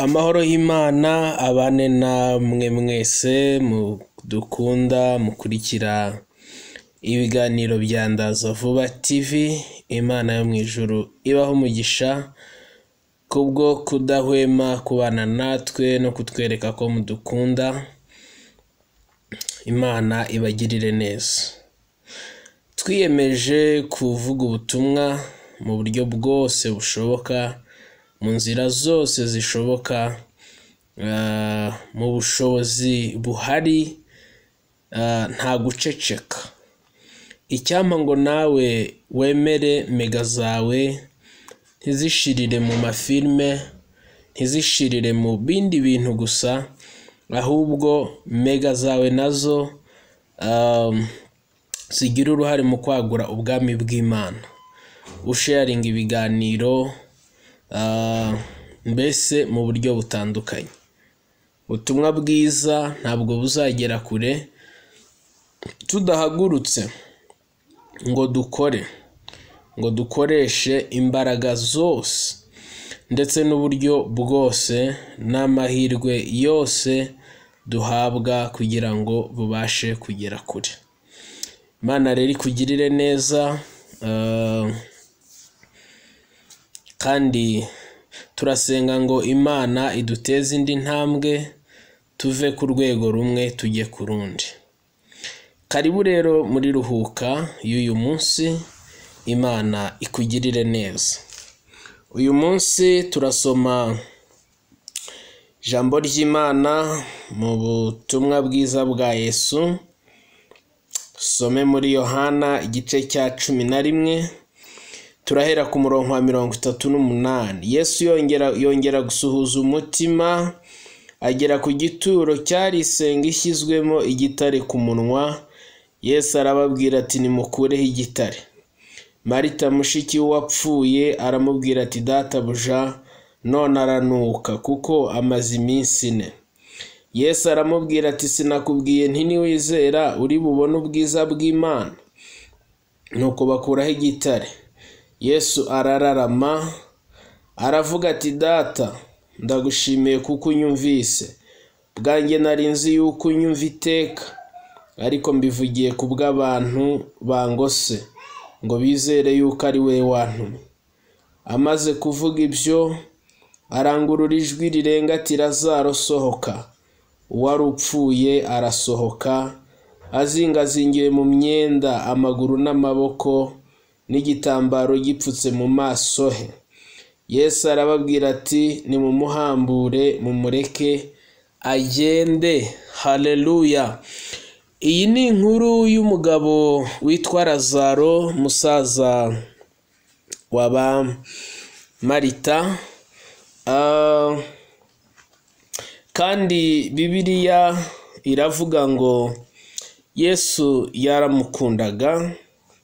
Amahoro y'Imana abane namwe mwese dukunda mukurikira ibiganiro bya Ndaza Vuba TV. Imana yo mu ijuru ibaho umugisha kubwo kudahwema kubana natwe no kutwereka ko mudukunda. Imana ibagirire neza. Twiyemeje kuvuga ubutumwa mu buryo bwose bushoboka, mu nzira zose zishoboka, mu bushobozi buhari, nta guceceka. Icyampa ngo nawe wemere mega zawe ntizishirire mu mafilme, ntizishirire mu bindi bintu gusa, ahubwo mega zawe nazo zigira uruhare mu kwagura ubwami bw'Imana. Usharinga ibiganiro mbese mu buryo butandukanye. Ubutumwa bwiza ntabwo buzagera kure tudahagurutse ngo dukoreshe imbaraga zose ndetse n'uburyo bwose n'amahirwe yose duhabwa kugira ngo bubashe kugera kure. Imana rero ikugirire neza, kandi turasenga ngo Imana iduteze indi ntambwe tuve ku rwego rumwe tujye ku rundi. Karibu rero muri ruhuka y'uyu munsi. Imana ikugirire neza. Uyu munsi turasoma ijambo ry'Imana mu butumwa bwiza bwa Yesu. Some muri Yohana igice cya 11. Turahera ku murongo wa 38. Yesu yongera gusuhuza umutima, agera ku gituro cyari isenga ishyizwemo igitare ku munwa. Yesu arababwira ati nimukureho igitare. Marita mushiki wapfuye aramubwira ati databuja none aranuka kuko amaze iminsi 4. Yesu aramubwira ati sinakubwiye nti niwizera uri bubone ubwiza bw'Imana? Nuko bakuraho igitare. Yesu arararama aravuga ati data ndagushimiye kuko unyumvise. Bwanjye narinzi yuko unyumva iteka, ariko mbivugiye kubw'abantu bangose ngo bizere yuko ari we wantumye. Amaze kuvuga ibyo arangurura ijwi rirenga ati Lazaro sohoka. Uwari upfuye arasohoka, azingazingiye mu myenda amaguru n'amaboko n'igitambaro gipfutse mu maso he. Yesu arababwira ati nimumuhambure mumureke agende. Haleluya. Iyi ni inkuru y'umugabo witwa Lazaro, musaza waba Marita. Kandi Bibiliya iravuga ngo Yesu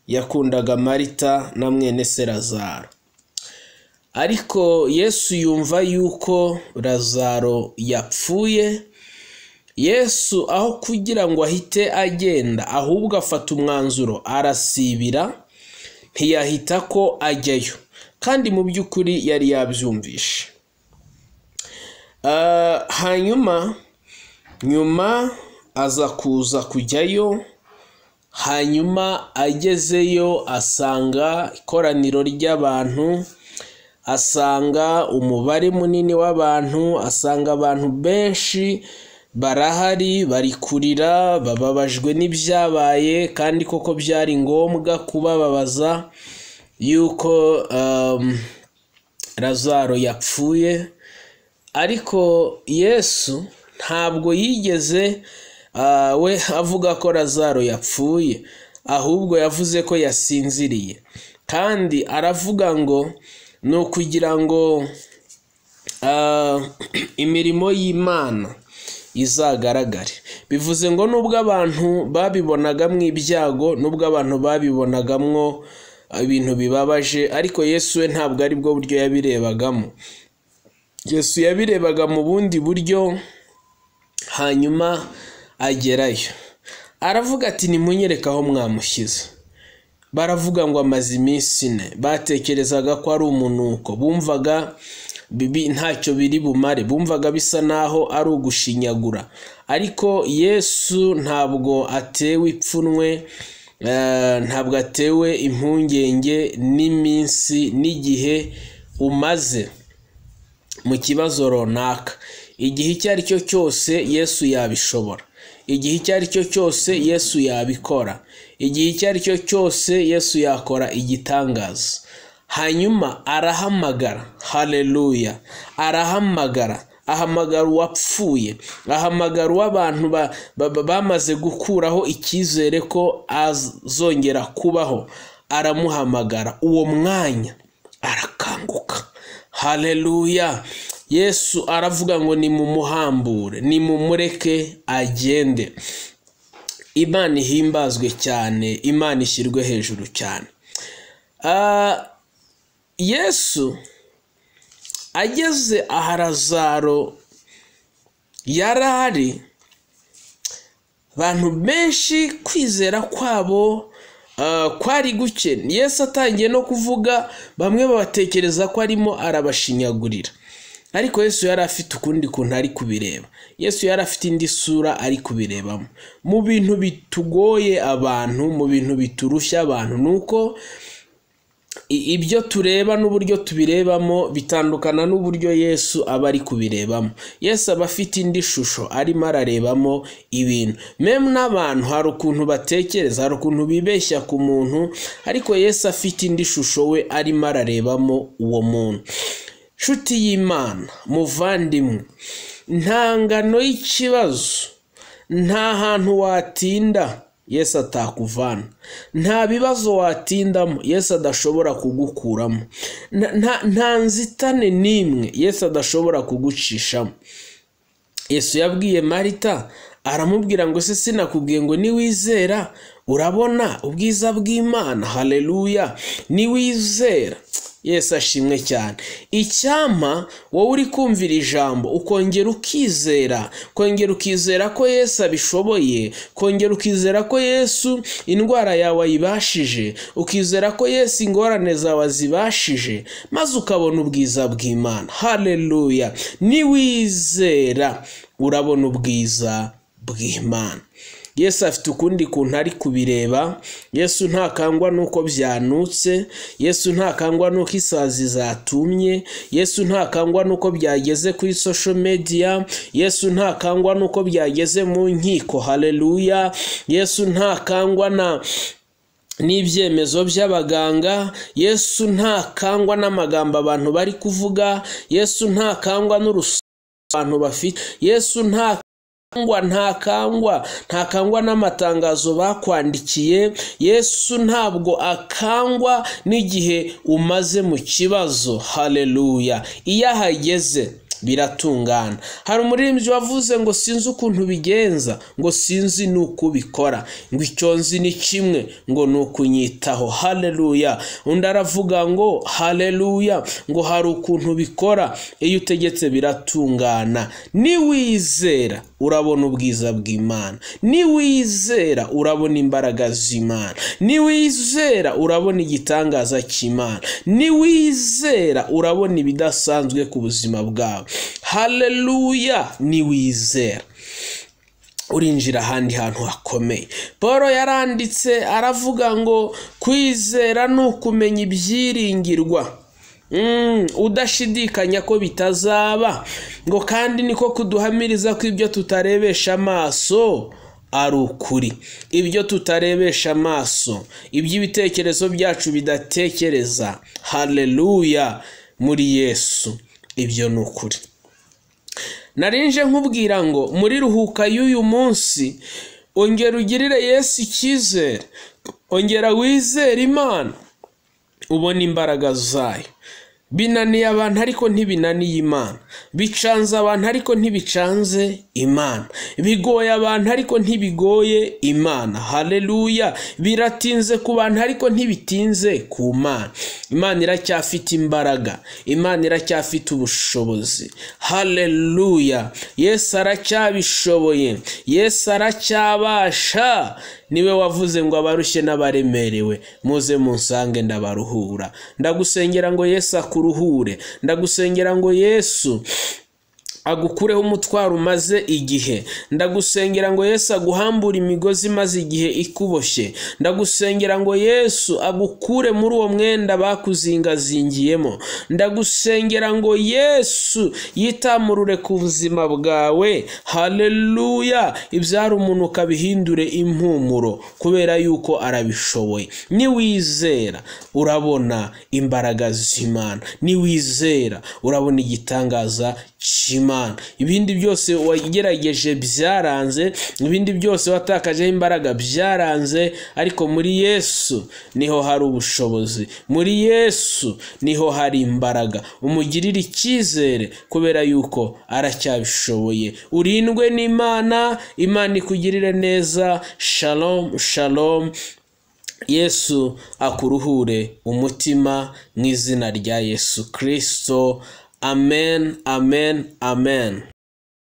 yakundaga Marita na mwene se Lazaro. Ariko Yesu yumva yuko Lazaro yapfuye. Yesu aho kugira ngo ahite agenda, ahubwo afata umwanzuro arasibira, ntiyahita ko ajyayo, kandi mu by'ukuri yari yabyumvishe. Nyuma aza kuza kujyayo. Hanyuma agezeyo asanga ikoraniro ry'abantu, asanga umubare munini w'abantu, asanga abantu benshi barahari bari kurira bababajwe n'ibyabaye, kandi koko byari ngombwa kubababaza yuko Lazaro yapfuye. Ariko Yesu ntabwo yigeze we avuga ko Lazaro yapfuye, ahubwo yavuze ko yasinziriye. Kandi aravuga ngo ni ukugira ngo imirimo y'Imana izagaragare. Bivuze ngo nubwo abantu babibonagamo ibyago, nubwo abantu babibonagamo ibintu bibabaje, ariko Yesu we ntabwo ari bwo buryo yabirebagamo. Yesu yabirebaga mu bundi buryo. Hanyuma agerayo aravuga ati nimunyereka aho mwamushyize. Baravuga ngo amaze iminsi 4. Batekerezaga ko ari umunuko, bumvaga ntacyo biri bumare, bumvaga bisa naho ari ugushinyagura. Ariko Yesu ntabwo atewe ipfunwe, ntabwo atewe impungenge n'iminsi n'igihe umaze mu kibazo runaka. Igihe icyo ari cyo cyose Yesu yabishobora, igihe icyo ari cyo cyose Yesu yabikora, igihe icyo ari cyo cyose Yesu yakora igitangaza. Hanyuma arahamagara, haleluya, arahamagara, ahamagara uwapfuye, ahamagara uw'abantu bamaze gukuraho icyizere ko azongera kubaho, aramuhamagara. Uwo mwanya arakanguka, haleluya. Yesu aravuga ngo ni mumuhambure, ni mumureke agende. Imana ihimbazwe cyane, Imana ishyirwe hejuru cyane. Yesu ageze aha Lazaro yarari, abantu benshi kwizera kwabo kwari guke. Yesu atangiye no kuvuga, bamwe batekereza ko arimo arabashinyagurira, ariko Yesu yari afite ukundi kuntu ari kubireba. Yesu yari afite indi sura ari kubirebamo. Mu bintu bitugoye abantu, mu bintu biturushya abantu, nuko ibyo tureba n'uburyo tubirebamo bitandukana n'uburyo Yesu aba ari kubirebamo. Yesu aba afite indi shusho arimo ararebamo ibintu. Meme n'abantu hari ukuntu batekereza, hari ukuntu bibeshya ku muntu, ariko Yesu afite indi shusho we arimo ararebamo uwo muntu. Nshuti y'Imana, muvandimwe, nta ngano y'ikibazo, nta hantu watinda Yesu atakuvana, nta bibazo watindamo Yesu adashobora kugukuramo, nta nzitane n'imwe Yesu adashobora kugucishamo. Yesu yabwiye Marita, aramubwira ngo se sinakubwiye ngo niwizera urabona ubwiza bw'Imana, haleluya, niwizera. Yesu ashimwe cyane. Icyampa wowe uri kumvira ijambo ukongera ukizera, kongera ukizera ko Yesu abishoboye, kongera ukizera ko Yesu indwara yawe ayibashije, ukizera ko Yesu ingorane zawe azibashije, maze ukabona ubwiza bw'Imana, haleluya. Niwizera urabona ubwiza bw'Imana. Yesu afite ukundi kuntu ari kubireba. Yesu ntakangwa nuko byanutse, Yesu ntakangwa nuko isazi zatumye, Yesu ntakangwa nuko byageze kuri social media, Yesu ntakangwa nuko byageze mu nkiko, haleluya. Yesu ntakangwa n'ibyemezo by'abaganga, Yesu ntakangwa n'amagambo abantu bari kuvuga, Yesu ntakangwa n'urusaku abantu bafite, Yesu ntakangwa n'amatangazo bakwandikiye, Yesu ntabwo akangwa n'igihe umaze mu kibazo, haleluya. Iyo ahageze biratungana. Hari umuririmbyi wavuze ngo sinzi ukuntu bigenza, ngo sinzi nuko bikora, ngo icyo nzi ni kimwe, ngo nukunyitaho, haleluya. Undi aravuga ngo haleluya, ngo hari ukuntu bikora, iyo utegetse biratungana. Niwizera urabona ubwiza bw'Imana, niwizera urabona imbaraga z'Imana, niwizera urabona igitangaza cy'Imana, niwizera urabona ibidasanzwe ku buzima bwawe, haleluya. Niwizera urinjira ahandi hantu hakomeye. Paul yaranditse aravuga ngo kwizera ni ukumenya ibyiringirwa, udashidikanya ko bitazaba, ngo kandi niko kuduhamiriza ko ibyo tutarebesha amaso ari ukuri. Ibyo tutarebesha amaso, iby'ibitekerezo byacu bidatekereza, haleluya, muri Yesu ibyo ni ukuri. Narinje nkubwira ngo muri ruhuka y'uyu munsi ongera ugirire Yesu icyizere, ongera wizere Imana, ubona imbaraga zayo. Binaniye abantu ariko ntibinaniye Imana, bicanze abantu ariko ntibicanze Imana, bigoye abantu ariko ntibigoye Imana, haleluya. Biratinze ku bantu ariko ntibitinze ku Mana. Imana iracyafite imbaraga, Imana iracyafite ubushobozi, haleluya. Yesu aracyabishoboye, Yesu aracyabasha, niwe wavuze ngo abarushye n'abaremerewe muze munsange ndabaruhura. Ndagusengera ngo Yesu akuruhure, ndagusengera ngo Yesu agukureho umutwaro umaze igihe, ndagusengera ngo Yesu aguhambure imigozi maze igihe ikuboshye, ndagusengera ngo Yesu agukure muri uwo mwenda bakuzingazingiyemo, ndagusengera ngo Yesu yitamurure ku buzima bwawe. Haleluya! Ibyari umuntu ukabihindure impumuro, kubera yuko arabishoboye. Niwizera urabona imbaraga z'Imana, niwizera urabona igitangaza cy'Imana. Ibindi byose wagerageje byaranze, ibindi byose watakajeho imbaraga byaranze, ariko muri Yesu niho hari ubushobozi, muri Yesu niho hari imbaraga. Umugirire icyizere kubera yuko aracyabishoboye. Urindwe n'Imana, Imana ikugirire neza. Shalom shalom. Yesu akuruhure umutima mu izina rya Yesu Kristo. Amen, amen, amen.